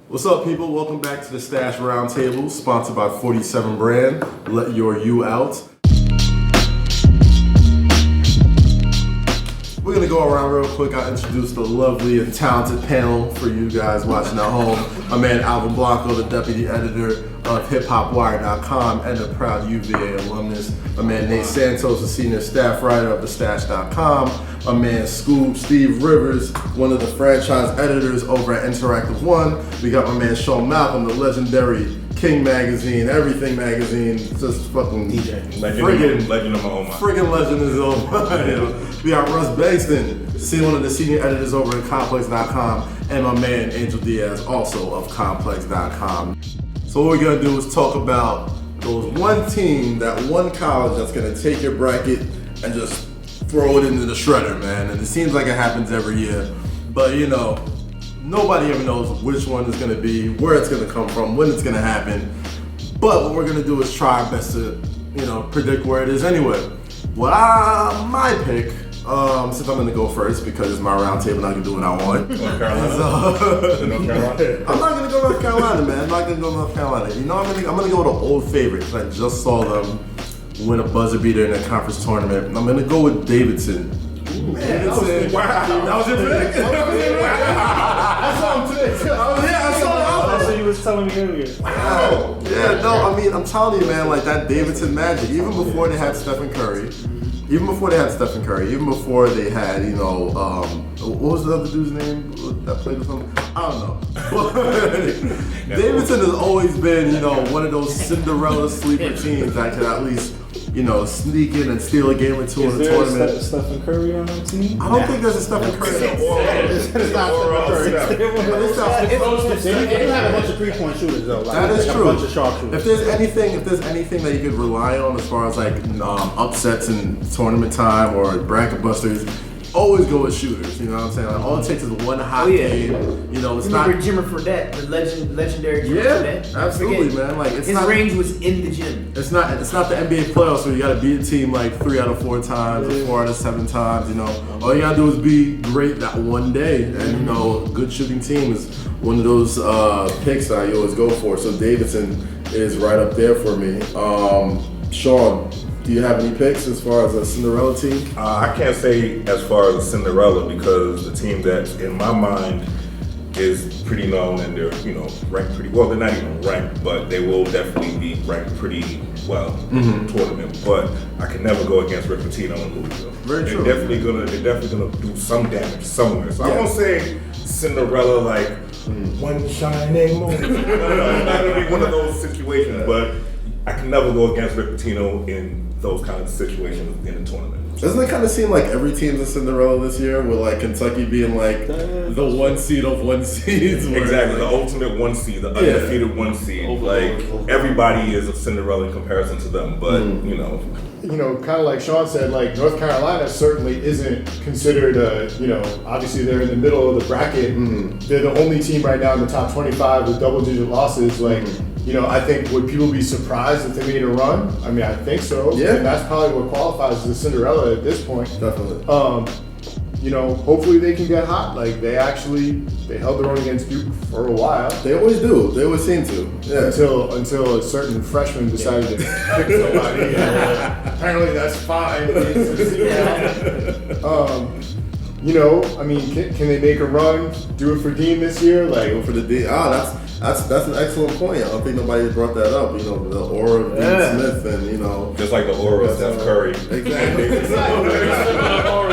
What's up, people? Welcome back to the Stash Roundtable, sponsored by 47 Brand. Let your you out. We're gonna go around real quick. I'll introduce the lovely and talented panel for you guys watching at home. My man Alvin Blanco, the deputy editor of hiphopwire.com and a proud UVA alumnus. My man Nate Santos, the senior staff writer of thestash.com. My man Skoob, Steve Rivers, one of the franchise editors over at Interactive One. We got my man Sean Malcolm, the legendary King Magazine, Everything Magazine, just fucking legend of my own mind. Friggin' legend is over. We got Russ Bengtson, one of the senior editors over at complex.com, and my man Angel Diaz, also of complex.com. So what we're gonna do is talk about those one team, that one college that's gonna take your bracket and just throw it into the shredder, man. And it seems like it happens every year, but you know, nobody ever knows which one is gonna be, where it's gonna come from, when it's gonna happen. But what we're gonna do is try our best to, predict where it is anyway. My pick, since I'm gonna go first because it's my round table and I can do what I want. North Carolina? North Carolina? I'm not gonna go North Carolina, man. I'm not gonna go North Carolina. I'm gonna go with an old favorite because I just saw them win a buzzer beater in a conference tournament. I'm gonna go with Davidson. That was your pick? I saw him today. I saw That's what you was telling me earlier. Wow. Yeah, no, I mean, I'm telling you, man, like that Davidson magic, even before they had Stephen Curry, even before they had, what was the other dude's name that played with him? I don't know. Davidson has always been, one of those Cinderella sleeper teams that can at least, sneak in and steal a game or two in the tournament. Is there Stephen Curry on that team? I don't think there's a Stephen Curry. It's not Stephen Curry. They do have a bunch of three-point shooters though. That is true. A bunch of sharp shooters. If there's anything that you could rely on as far as like upsets in tournament time or bracket busters, always go with shooters. You know what I'm saying? Like, all it takes is one hot game. It's not. Remember Jimmer Fredette, the legendary Jimmer Fredette? Absolutely, man. Like his range was in the gym. It's not the NBA playoffs where you got to beat a team like 3 out of 4 times or 4 out of 7 times. All you gotta do is be great that one day, and a good shooting team is one of those picks that I always go for. So Davidson is right up there for me. Sean, do you have any picks as far as a Cinderella team? I can't say as far as a Cinderella because the team that's in my mind is pretty known and they're ranked pretty well. They're not even ranked, but they will definitely be ranked pretty well in the tournament. But I can never go against Rick Pitino and Louisville. Very true. They're definitely gonna do some damage somewhere. So I won't say Cinderella like one shining moment. It's not gonna be one of those situations, but I can never go against Rick Pitino in those kind of situations in the tournament. Doesn't it kind of seem like every team's a Cinderella this year, with like Kentucky being like the one seed of one seeds? Exactly, the ultimate one seed, the undefeated one seed. Like everybody is a Cinderella in comparison to them, but kind of like Sean said, like North Carolina certainly isn't considered obviously they're in the middle of the bracket. They're the only team right now in the top 25 with double-digit losses. Like, I think would people be surprised if they made a run? I mean, I think so. Yeah. And that's probably what qualifies as a Cinderella at this point. Definitely. Hopefully they can get hot. Like they held their own against Duke for a while. They always do. They always seem to. Yeah. Until a certain freshman decided to pick somebody. Apparently that's fine. Can they make a run? Do it for Dean this year? Like go for the Dean. That's an excellent point. I don't think nobody brought that up. The aura of Dean Smith and just like the aura of Steph Curry. Exactly.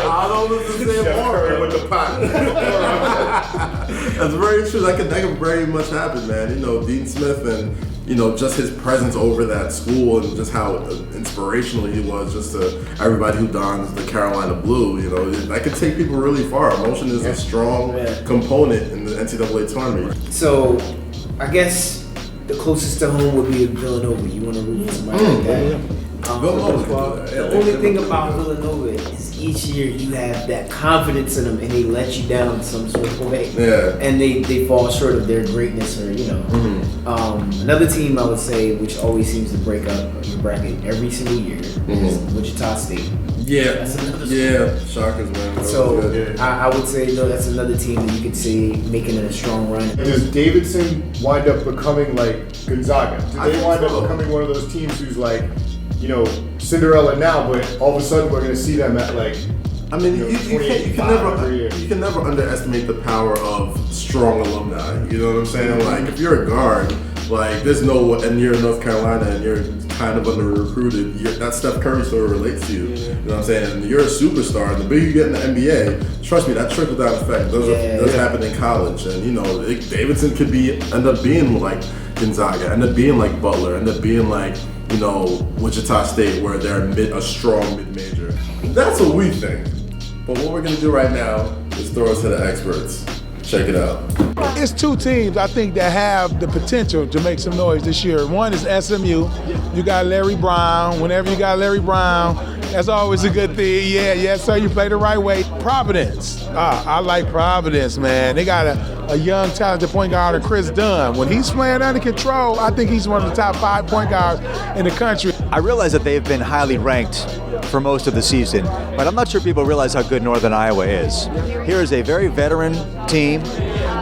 I don't listen to the same aura with the pot. That's very true. That could very much happen, man. Dean Smith and just his presence over that school and just how inspirational he was just to everybody who dons the Carolina blue. That could take people really far. Emotion is a strong component in the NCAA tournament. So, I guess the closest to home would be Villanova. You want to root for somebody like that? The only thing about Villanova is each year you have that confidence in them and they let you down some sort of way. Yeah. And they fall short of their greatness or, Another team I would say, which always seems to break up your bracket every single year, is Wichita State. Yeah, That's another yeah, Shockers, man. That So was good. I would say that's another team that you could see making a strong run. Does Davidson wind up becoming like Gonzaga? Do I they think wind so. up becoming one of those teams who's like, Cinderella now, but all of a sudden we're going to see them at like, I mean, you know, you 28, can 5 every year. you can never underestimate the power of strong alumni. You know what I'm saying? Like, if you're a guard, like, there's no, and you're in North Carolina and you're kind of under recruited, that Steph Curry story relates to you. You know what I'm saying? And you're a superstar, and the bigger you get in the NBA, trust me, that trickle down effect does happen in college. And Davidson could end up being like Gonzaga, end up being like Butler, end up being like Wichita State, where they're a strong mid-major. That's what we think. But what we're gonna do right now is throw it to the experts. Check it out. It's two teams I think that have the potential to make some noise this year. One is SMU. You got Larry Brown. Whenever you got Larry Brown, that's always a good thing. Yeah, yes, sir. You play the right way. Providence. I like Providence, man. They got a young, talented point guard, Chris Dunn. When he's playing under control, I think he's one of the top 5 point guards in the country. I realize that they've been highly ranked for most of the season, but I'm not sure people realize how good Northern Iowa is. Here is a very veteran team.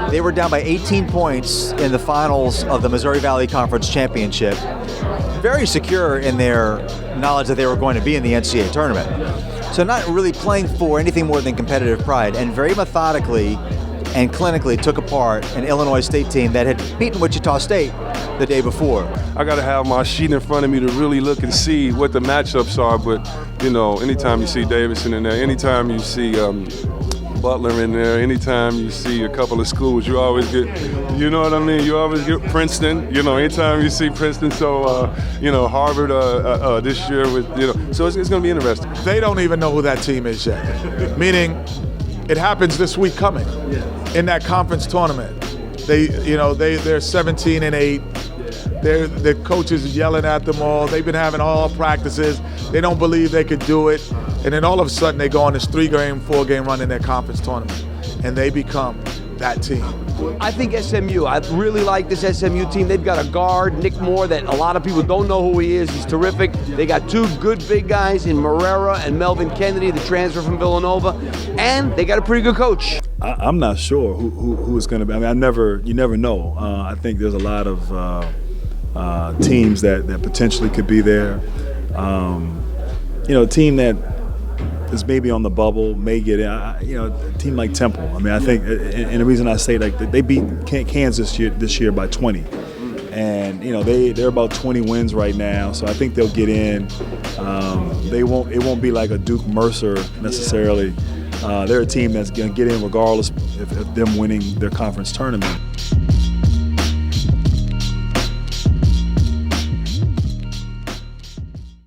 They were down by 18 points in the finals of the Missouri Valley Conference Championship. Very secure in their knowledge that they were going to be in the NCAA tournament. So not really playing for anything more than competitive pride, and very methodically and clinically took apart an Illinois State team that had beaten Wichita State the day before. I got to have my sheet in front of me to really look and see what the matchups are, but anytime you see Davidson in there, anytime you see Butler in there, anytime you see a couple of schools, you always get, you know what I mean? You always get Princeton, anytime you see Princeton. So, Harvard this year with, so it's going to be interesting. They don't even know who that team is yet. Meaning, it happens this week coming in that conference tournament. They're 17-8. The coaches are yelling at them all. They've been having all practices. They don't believe they could do it. And then all of a sudden they go on this 3-game, 4-game run in their conference tournament. And they become that team. I think SMU. I really like this SMU team. They've got a guard, Nick Moore, that a lot of people don't know who he is. He's terrific. They got 2 good big guys in Morera and Melvin Kennedy, the transfer from Villanova. And they got a pretty good coach. I'm not sure who it's going to be. I mean, you never know. I think there's a lot of teams that potentially could be there. A team that is maybe on the bubble may get in. A team like Temple. I mean, I think, and the reason I say they beat Kansas this year by 20, and they're about 20 wins right now. So I think they'll get in. It won't be like a Duke Mercer necessarily. They're a team that's going to get in regardless of them winning their conference tournament.